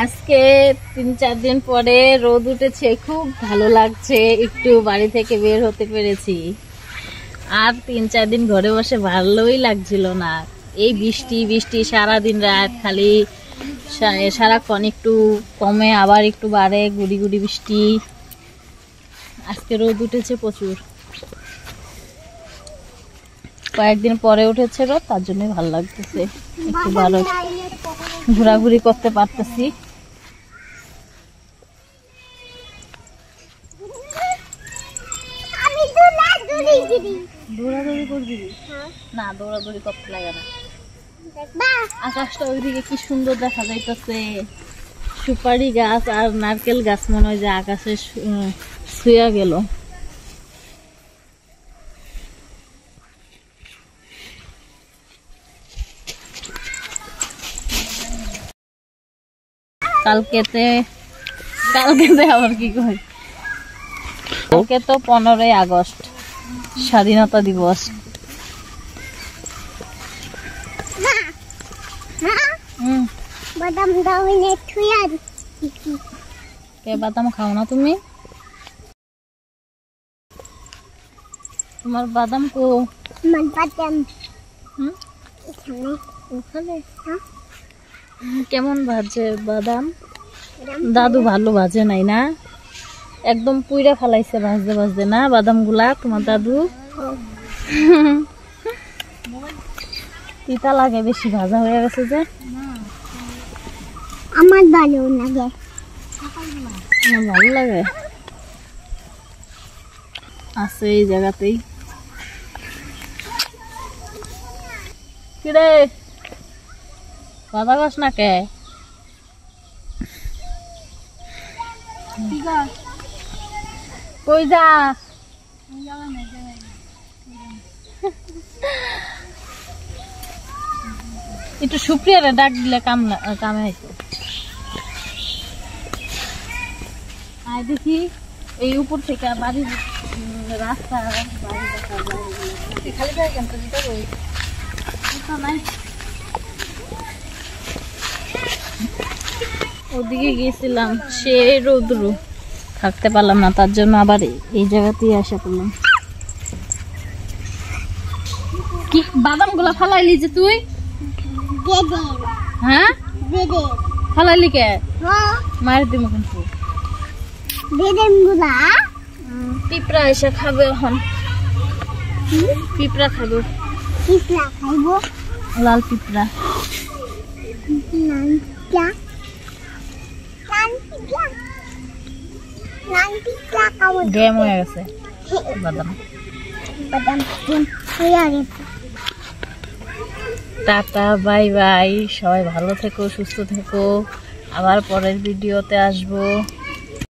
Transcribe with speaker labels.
Speaker 1: আজকে 3-4 দিন পরে রোদ উঠেছে, খুব ভালো লাগছে, একটু বাড়ি থেকে বের হতে পেরেছি। আর 3-4 দিন ঘরে বসে ভালোই লাগছিল না। এই বৃষ্টি বৃষ্টি সারাদিন রাত, খালি সারাক্ষণ একটু কমে আবার একটু বাড়ে, গুড়ি গুড়ি বৃষ্টি। আজকে রোদ উঠেছে প্রচুর, কয়েকদিন পরে উঠেছে রোদ, তার জন্য ভালো লাগতেছে, একটু ভালো ঘোরাঘুরি করতে পারতেছি। দৌড়াদৌড়ি করবি না? দৌড়াদৌড়ি করতে লাগে না। আকাশটা ওইদিকে কি সুন্দর দেখা যাইতেছে, সুপারি গাছ আর নারকেল গাছ মনে হয় যে আকাশে ছুঁয়া গেল। কালকেতে আবার কি কই, কালকে তো 15ই আগস্ট, স্বাধীনতা দিবস। বাদাম খাও না তুমি? তোমার বাদাম কো? কেমন ভাজে বাদাম? দাদু ভালো ভাজে নাই না, একদম পুইরা ফেলাইছে ভাজতে ভাজতে না বাদাম গুলা তোমার দাদু। তিতা লাগে বেশি ভাজা হয়ে গেছে যে।
Speaker 2: আমার ভালো লাগে,
Speaker 1: আমার ভালো লাগে। আছে এই জায়গাতেই। কিরে বাধা গাছ না কে? কই যা? একটু সুপ্রিয়ারে ডাক দিলে কামে হইতো। আয় দেখি এই উপর থেকে বাড়ির রাস্তা, খালি যায় কেন নাই। ওদিকে গিয়েছিলাম, সে রৌদ্র থাকতে পারলাম না, তার জন্য আবার এই জায়গাতেই আসা করলাম। কি বাদাম গুলা ফালাইলি যে তুই? হ্যাঁ ফালাইলি কে? মায়ের দিব কিন্তু। পিঁপড়া এসে খাবে এখন, পিঁপড়া খাবো, লাল পিঁপড়া। গেম হয়ে গেছে বাদাম। টাটা বাই বাই, সবাই ভালো থেকো, সুস্থ থেকো, আবার পরের ভিডিওতে আসবো।